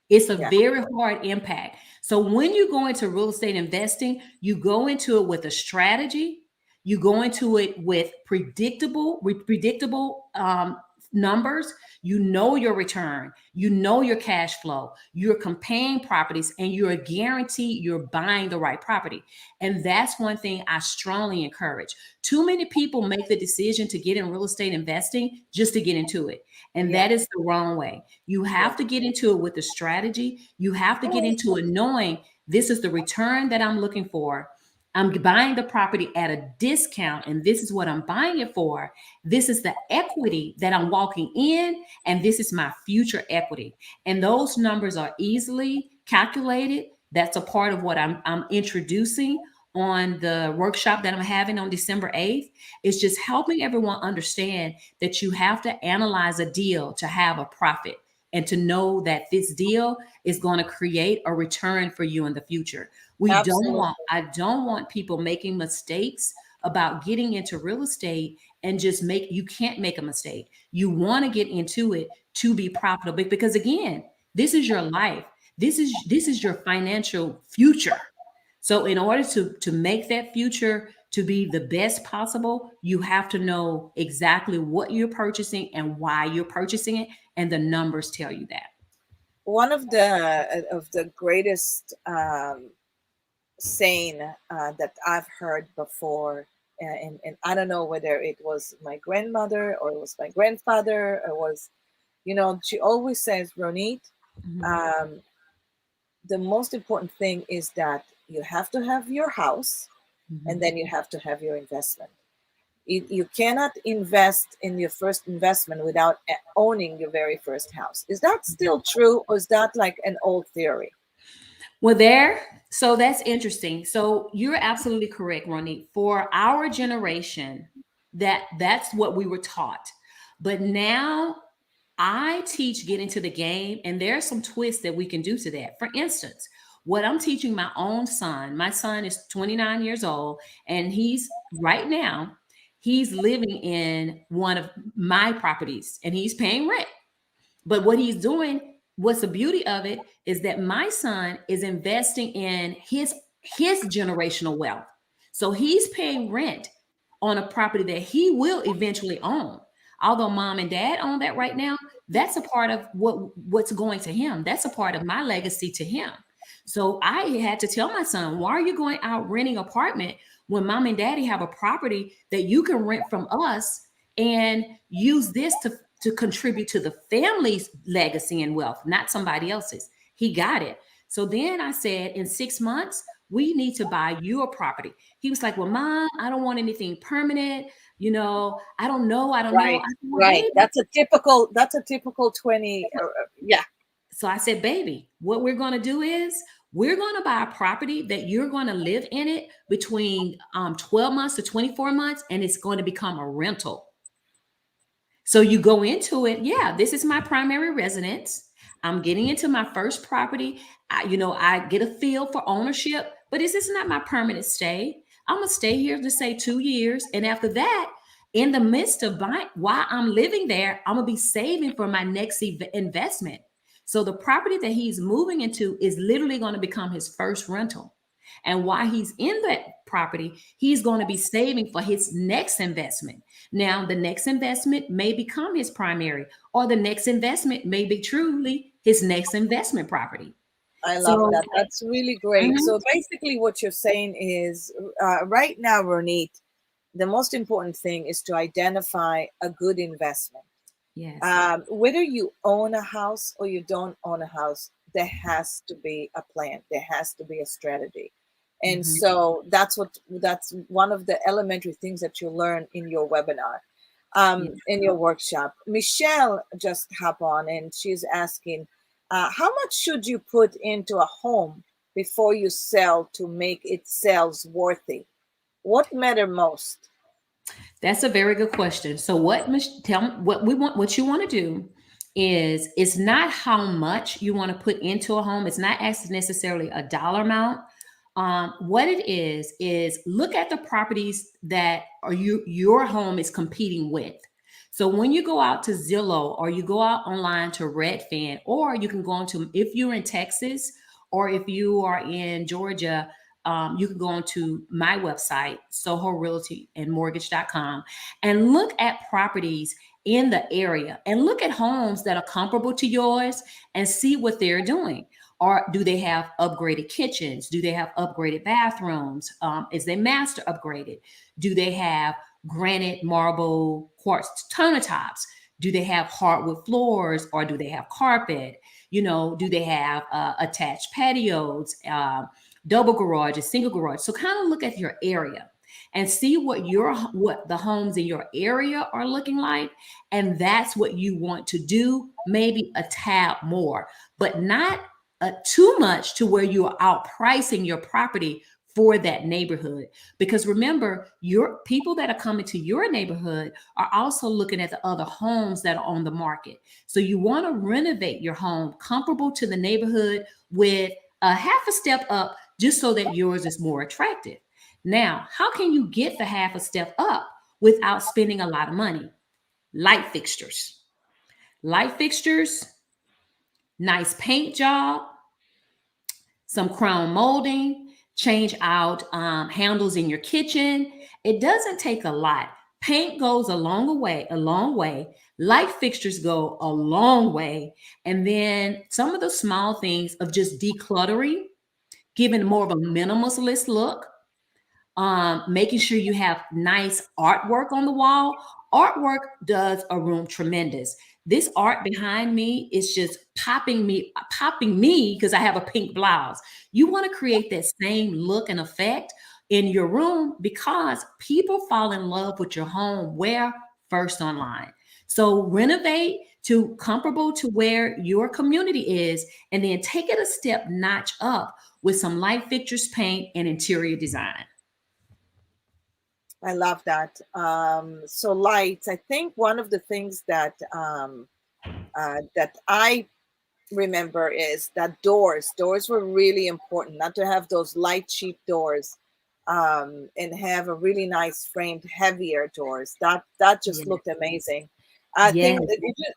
It's a Yeah, very hard impact. So when you go into real estate investing, you go into it with a strategy. You go into it with predictable numbers. You know your return. You know your cash flow. You're comparing properties, and you're guaranteed you're buying the right property. And that's one thing I strongly encourage. Too many people make the decision to get in real estate investing just to get into it, and yeah, that is the wrong way. You yeah. have to get into it with a strategy. You have to get into it knowing This is the return that I'm looking for. I'm buying the property at a discount, and this is what I'm buying it for. This is the equity that I'm walking in, and this is my future equity. And those numbers are easily calculated. That's a part of what I'm introducing on the workshop that I'm having on December 8th. It's just helping everyone understand that you have to analyze a deal to have a profit and to know that this deal is going to create a return for you in the future. Absolutely. I don't want people making mistakes about getting into real estate and just make, you can't make a mistake. You want to get into it to be profitable because again, this is your life. This is your financial future. So in order to make that future to be the best possible, you have to know exactly what you're purchasing and why you're purchasing it, and the numbers tell you that. One of the greatest saying that I've heard before, and I don't know whether it was my grandmother or it was my grandfather or was, she always says, Ronit, Mhm. um, the most important thing is that you have to have your house and Mhm. then you have to have your investment. You cannot invest in your first investment without owning your very first house. Is that still true, or is that like an old theory? Well, there, so that's interesting. So you're absolutely correct, Ronnie. For our generation, that's what we were taught. But now I teach get into the game, and there are some twists that we can do to that. For instance, what I'm teaching my son is 29 years old, and he's right now, he's living in one of my properties and he's paying rent. But what he's doing, what's the beauty of it, is that my son is investing in his generational wealth. So he's paying rent on a property that he will eventually own. Although mom and dad own that right now, that's a part of what's going to him. That's a part of my legacy to him. So I had to tell my son, why are you going out renting apartment when mom and daddy have a property that you can rent from us and use this to contribute to the family's legacy and wealth, not somebody else's. He got it. So then I said, in 6 months, we need to buy you a property. He was like, well, mom, I don't want anything permanent. I don't know. I don't know. Right, I said, well, right. baby. That's a typical 20. Yeah, So I said, baby, what we're going to do is we're going to buy a property that you're going to live in it between 12 months to 24 months, and it's going to become a rental. So you go into it, yeah, this is my primary residence. I'm getting into my first property. I get a feel for ownership, but this is not my permanent stay. I'm gonna stay here to say 2 years, and after that, in the midst of buying, while I'm living there, I'm gonna be saving for my next investment. So the property that he's moving into is literally going to become his first rental. And while he's in that property, he's going to be saving for his next investment. Now, the next investment may become his primary, or the next investment may be truly his next investment property. I love So, that. That's really great. mhm, So basically, what you're saying is right now, Ronit, the most important thing is to identify a good investment. yes. Whether you own a house or you don't own a house, there has to be a plan. There has to be a strategy. And Mhm, so that's one of the elementary things that you learn in your webinar, yes. in your workshop. Michelle just hop on and she's asking, how much should you put into a home before you sell to make it sales worthy? What matter most? That's a very good question. So tell me what you want to do is it's not how much you want to put into a home. It's not necessarily a dollar amount. What it is look at the properties that your home is competing with. So when you go out to Zillow or you go out online to Redfin, or you can go on to, if you're in Texas or if you are in Georgia, you can go on to my website, Soho Realty and Mortgage.com, and look at properties in the area and look at homes that are comparable to yours and see what they're doing. Or do they have upgraded kitchens? Do they have upgraded bathrooms? Is their master upgraded? Do they have granite, marble, quartz countertops? Do they have hardwood floors or do they have carpet? Do they have attached patios, double garages, single garage? So kind of look at your area and see what the homes in your area are looking like, and that's what you want to do, maybe a tad more, but not too much to where you are outpricing your property for that neighborhood. Because remember, your people that are coming to your neighborhood are also looking at the other homes that are on the market. So you want to renovate your home comparable to the neighborhood with a half a step up, just so that yours is more attractive. Now, how can you get the half a step up without spending a lot of money? Light fixtures. Light fixtures, nice paint job, some crown molding, change out handles in your kitchen. It doesn't take a lot. Paint goes a long way. Light fixtures go a long way. And then some of the small things of just decluttering, giving more of a minimalist look, making sure you have nice artwork on the wall. Artwork does a room tremendous. This art behind me is just popping me because I have a pink blouse. You want to create that same look and effect in your room because people fall in love with your home where first online. So renovate to comparable to where your community is, and then take it a step notch up with some light fixtures, paint, and interior design. I love that. So lights. I think one of the things that I remember is that doors were really important. Not to have those light, cheap doors, and have a really nice framed, heavier doors. That just Yeah. looked amazing. I Yes. think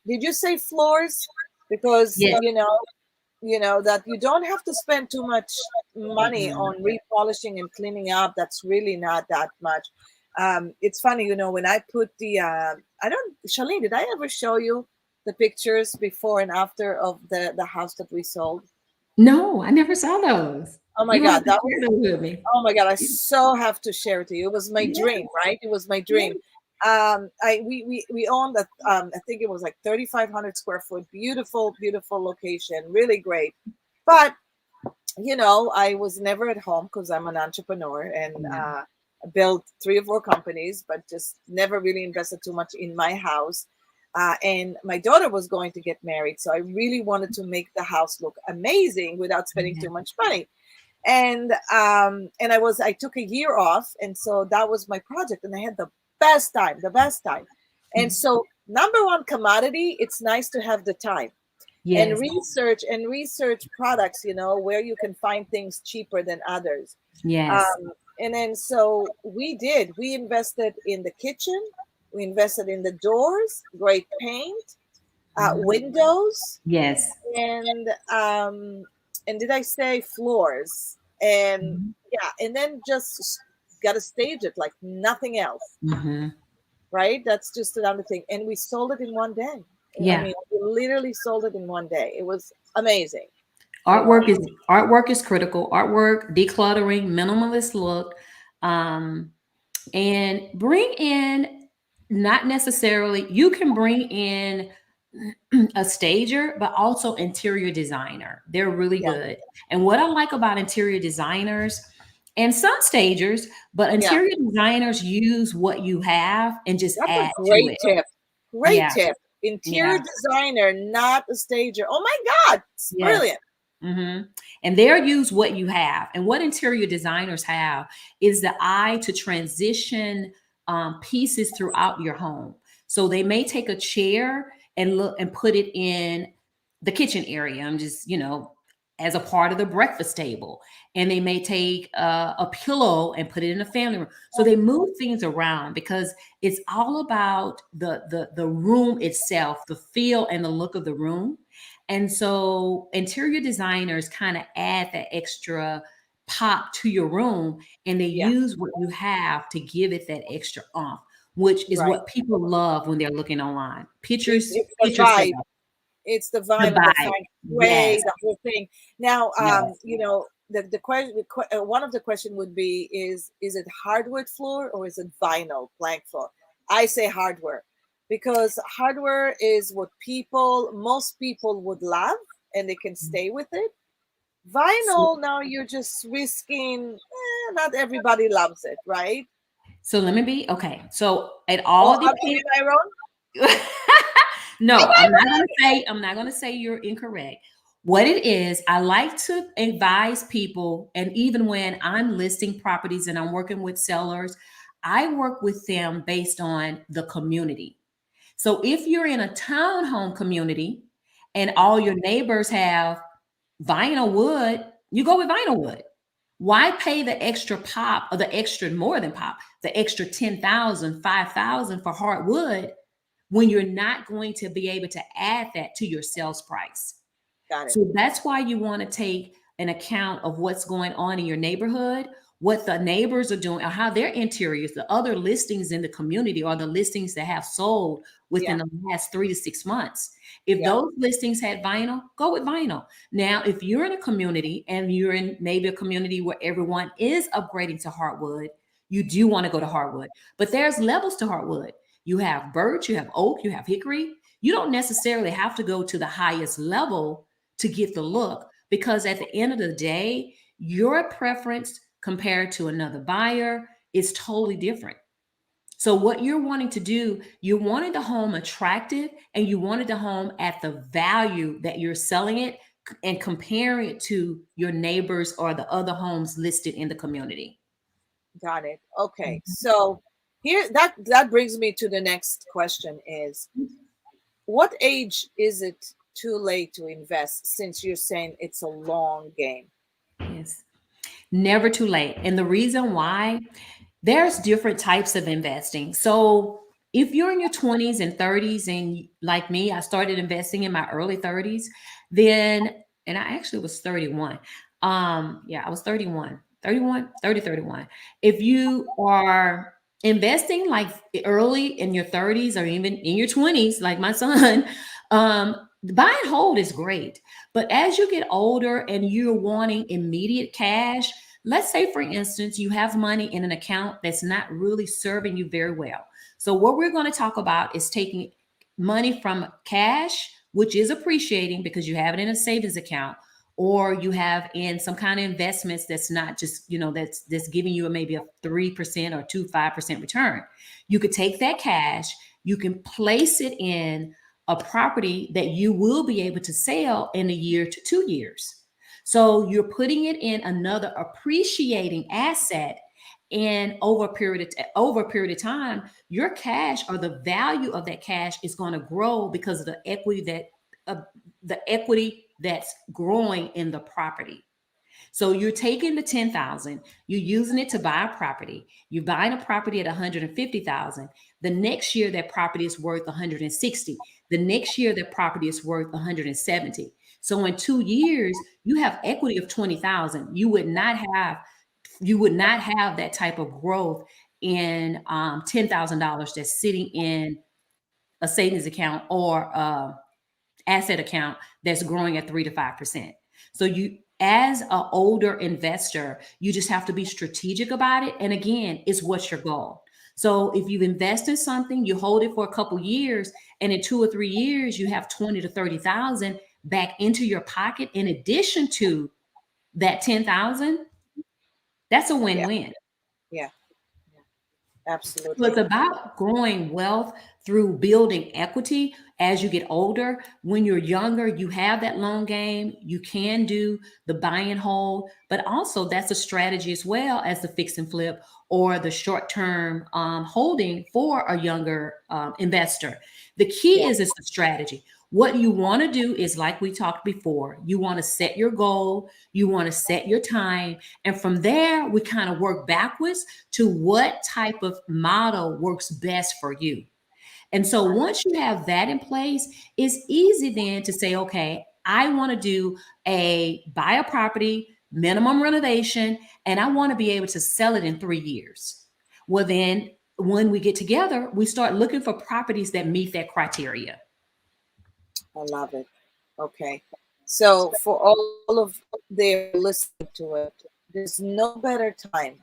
did you say floors? Because Yes. that you don't have to spend too much money Mhm. on repolishing and cleaning up. That's really not that much. It's funny, when I put I don't, Charlene, did I ever show you the pictures before and after of the house that we sold? No, I never saw those. Oh my You will have God, to share those with me. oh my God, I so have to share it to you. It was my Yes, dream, right? It was my dream. yes. We owned that. I think it was like 3,500 square foot, beautiful, beautiful location, really great. But I was never at home because I'm an entrepreneur, and Yeah. built 3 or 4 companies, but just never really invested too much in my house. And my daughter was going to get married, so I really wanted to make the house look amazing without spending Yeah. too much money. And I took a year off, and so that was my project, and I had the best time. And Mhm. so number one commodity, it's nice to have the time and Yes. research products, where you can find things cheaper than others. Yes. And then so we invested in the kitchen, we invested in the doors, great paint, Mhm. windows, Yes. and did I say floors? And Mhm. yeah, and then just got to stage it like nothing else, Mhm. right? That's just another thing. And we sold it in one day. I Yeah. mean, we literally sold it in one day. It was amazing, you know. Artwork is critical. Artwork, decluttering, minimalist look, um, and bring in, not necessarily, you can bring in a stager, but also interior designer. They're really Yeah, good. And what I like about interior designers and some stagers, but yeah. interior designers use what you have and just That's a add to great it. tip. Great Yeah. tip. Interior Yeah. designer, not a stager. Oh my God, it's Yes. brilliant. hmm And they'll use what you have. And what interior designers have is the eye to transition pieces throughout your home. So they may take a chair and look and put it in the kitchen area. I'm just, as a part of the breakfast table. And they may take a pillow and put it in the family room. So they move things around because it's all about the room itself, the feel and the look of the room. And so interior designers kind of add that extra pop to your room, and they Yeah, use what you have to give it that extra oomph, which is right. what people love when they're looking online. It's Pictures, it's the pictures vibe. sell. It's the The vibe and the vibe. feng Yes. shui, the whole thing. Now, Yes. the question, one of the question would be, is it hardwood floor or is it vinyl plank floor? I say hardware because hardware is what most people would love. and they can Mm. stay with it. So, Vinyl, now you're just risking, not everybody loves it, right? so let me be okay. So it Oh, all am depends. I wrong? Am No, I right? I'm not gonna say you're incorrect. What it is, I like to advise people, and even when I'm listing properties and I'm working with sellers, I work with them based on the community. So if you're in a townhome community and Yeah, all your neighbors have vinyl wood, you go with vinyl wood. Why pay the extra pop or the extra more than pop, the extra 10,000, 5,000 for hardwood when you're not going to be able to add that to your sales price? got it. So that's why you want to take an account of what's going on in your neighborhood, what the neighbors are doing, or how their interiors, the other listings in the community, or the listings that have sold within Yeah, the last 3 to 6 months. If yeah, those listings had vinyl, go with vinyl. Now, if you're in a community and you're in maybe a community where everyone is upgrading to hardwood, you do want to go to hardwood. But there's levels to hardwood. You have birch, you have oak, you have hickory. You don't necessarily have to go to the highest level to get the look, because at the end of the day, your preference compared to another buyer is totally different. So what you're wanting to do, you wanted the home attractive and you wanted the home at the value that you're selling it, and compare it to your neighbors or the other homes listed in the community. got it. Okay, so here that brings me to the next question: is what age is it too late to invest? Since you're saying it's a long game. Yes. Never too late. And the reason why, there's different types of investing. So if you're in your 20s and 30s, and like me, I started investing in my early 30s, then, and I actually was 31. Yeah, I was 31, 31, 30, 31. If you are investing like early in your 30s or even in your 20s, like my son, buy and hold is great. But as you get older and you're wanting immediate cash, let's say, for instance, you have money in an account that's not really serving you very well. So, what we're going to talk about is taking money from cash, which is appreciating because you have it in a savings account, or you have in some kind of investments that's not just, that's giving you maybe a 3% or 5% return. You could take that cash, you can place it in a property that you will be able to sell in a year to 2 years. So you're putting it in another appreciating asset, and over a period of time, your cash or the value of that cash is going to grow because of uh, the equity that's growing in the property. So you're taking the 10,000, you're using it to buy a property. You're buying a property at 150,000. The next year that property is worth 160. The next year that property is worth 170. So in 2 years, you have equity of 20,000. You would not have that type of growth in $10,000 that's sitting in a savings account or asset account that's growing at 3 to 5%. So you, as an older investor, you just have to be strategic about it. And again, it's what's your goal. So if you invest in something, you hold it for a couple years, and in 2 or 3 years, you have 20 to 30,000 back into your pocket in addition to that 10,000. That's a Yeah, win-win. yeah, So it's absolutely. about growing wealth through building equity as you get older. When you're younger, you have that long game. You can do the buy and hold, but also that's a strategy as well as the fix and flip or the short term holding for a younger investor. The key Yeah, is it's a strategy. What you want to do is, like we talked before, you want to set your goal, you want to set your time, and from there, we kind of work backwards to what type of model works best for you. And so got it. once you have that in place, it's easy then to say, okay, I want to do a buy a property, minimum renovation, and I want to be able to sell it in 3 years. Well, then when we get together, we start looking for properties that meet that criteria. I love it. Okay. So for all of there listening to it, there's no better time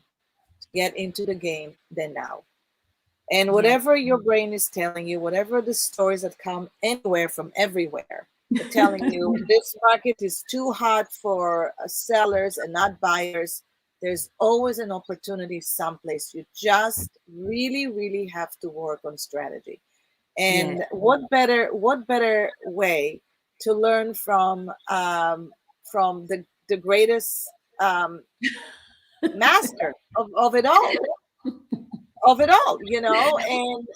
to get into the game than now. And Yeah. whatever your brain is telling you, whatever the stories that come anywhere from everywhere, telling you this market is too hot for sellers and not buyers. There's always an opportunity someplace. You just really, really have to work on strategy. Yes. And what better way to learn from the greatest master of it all,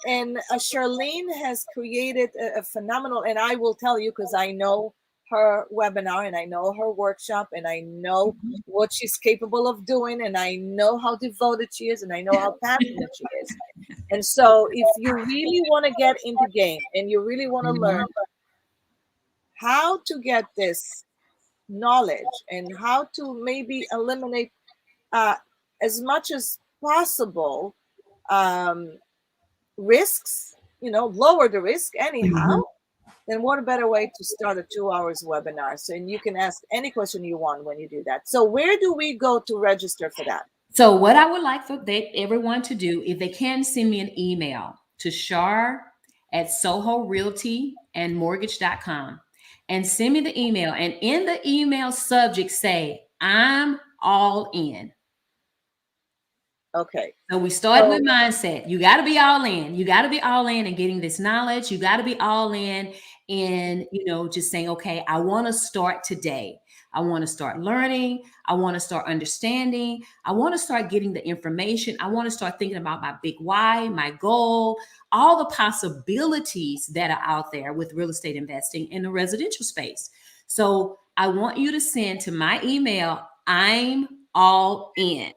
and Charlene has created a phenomenal, and I will tell you because I know her webinar and I know her workshop and I know what she's capable of doing and I know how devoted she is and I know how passionate she is. And so if you really want to get into game and you really want to Mhm. learn how to get this knowledge and how to maybe eliminate uh, as much as possible um, risks, lower the risk anyhow, Mhm. then what a better way to start a 2 hours webinar. So, and you can ask any question you want when you do that. So where do we go to register for that? So what I would like for everyone to do, if they can, send me an email to Shar at Soho Realty and Mortgage.com and send me the email. And in the email subject, say, I'm all in. Okay. So we start So with mindset. You got to be all in. You got to be all in and getting this knowledge. You got to be all in and, just saying, okay, I want to start today. I want to start learning. I want to start understanding. I want to start getting the information. I want to start thinking about my big why, my goal, all the possibilities that are out there with real estate investing in the residential space. So I want you to send to my email, I'm all in.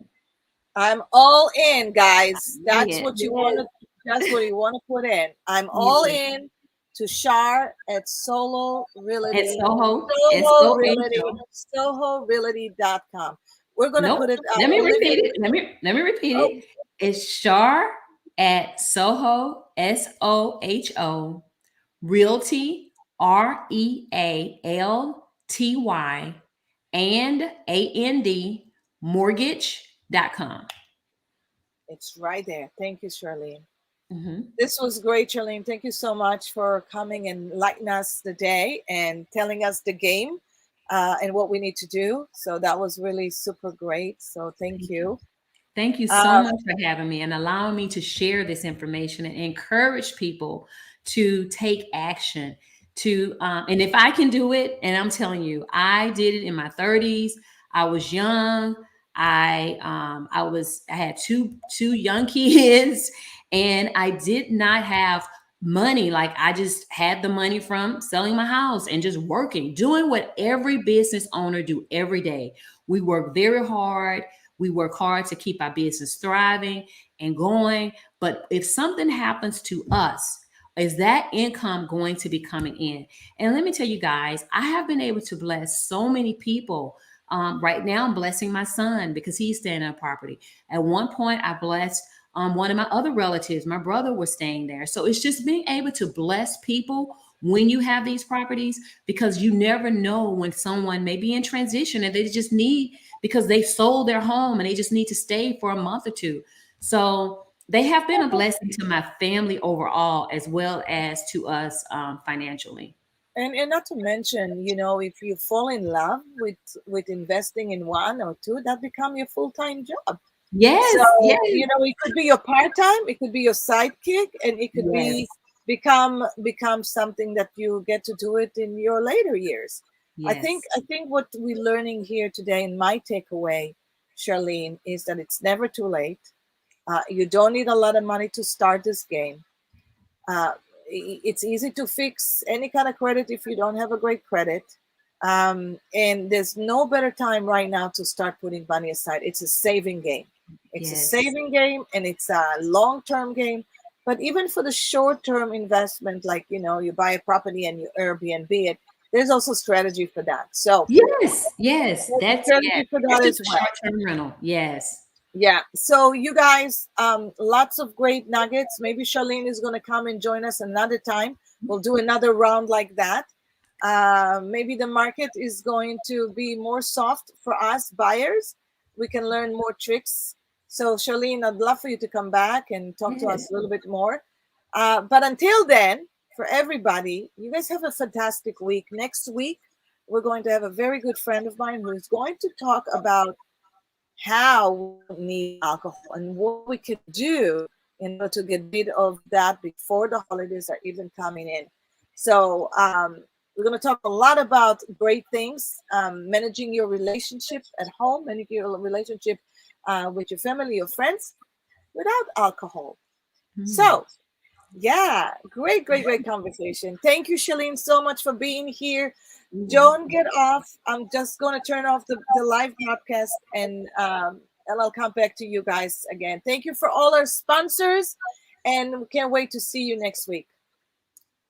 I'm all in, guys. That's Yes. what you want to. That's what you want to put in. I'm all Yes. in to Shar at Solo At Realty, Soho, Soho Realty, SOHO. SohoRealty.com. We're gonna Nope. put it. Let me Olivia. repeat it. Let me repeat Oh, it. It's Shar at Soho, SOHO, Realty, REALTY, and mortgage.com. it's right there. Thank you, Charlene. Mm-hmm. This was great, Charlene. Thank you so much for coming and lighting us the day and telling us the game and what we need to do. So that was really super great. So thank you. Thank you so Uh, much for having me and allowing me to share this information and encourage people to take action. And if I can do it, and I'm telling you, I did it in my 30s. I was young. I had two young kids, and I did not have money. Like I just had the money from selling my house and just working, doing what every business owner do every day. We work very hard, we work hard to keep our business thriving and going. But if something happens to us, is that income going to be coming in? And let me tell you guys, I have been able to bless so many people. Right now, I'm blessing my son because he's staying on property. At one point, I blessed one of my other relatives. My brother was staying there. So it's just being able to bless people when you have these properties, because you never know when someone may be in transition and they just need, because they sold their home and they just need to stay for a month or two. So they have been a blessing to my family overall, as well as to us financially. and not to mention, if you fall in love with investing in one or two, that become your full-time job. So, Yes, yes, it could be your part-time, it could be your sidekick, and it could be yes, become something that you get to do it in your later years. yes, I think what we're learning here today, and my takeaway, Charlene, is that it's never too late. You don't need a lot of money to start this game. Uh, it's easy to fix any kind of credit if you don't have a great credit. And there's no better time right now to start putting money aside. It's a saving game. It's a yes, saving game and it's a long term game. But even for the short term investment, like, you buy a property and you Airbnb it, there's also strategy for that. So, yes, yes. there's a Yes. strategy for It's that just as a well. short-term rental. Yes. Yeah. So you guys, lots of great nuggets. Maybe Charlene is going to come and join us another time. We'll do another round like that. Maybe the market is going to be more soft for us buyers. We can learn more tricks. So Charlene, I'd love for you to come back and talk to us Yes. a little bit more. But until then, for everybody. You guys have a fantastic week. Next week, we're going to have a very good friend of mine who's going to talk about how we don't need alcohol and what we can do in order to get rid of that before the holidays are even coming in. So, we're going to talk a lot about great things, managing your relationship at home, managing your relationship with your family, your friends without alcohol. Mm. So, yeah, great, great, great conversation. Thank you, Shalene, so much for being here. Mhm. Don't get off. I'm just going to turn off the live broadcast, and I'll come back to you guys again. Thank you for all our sponsors, and we can't wait to see you next week.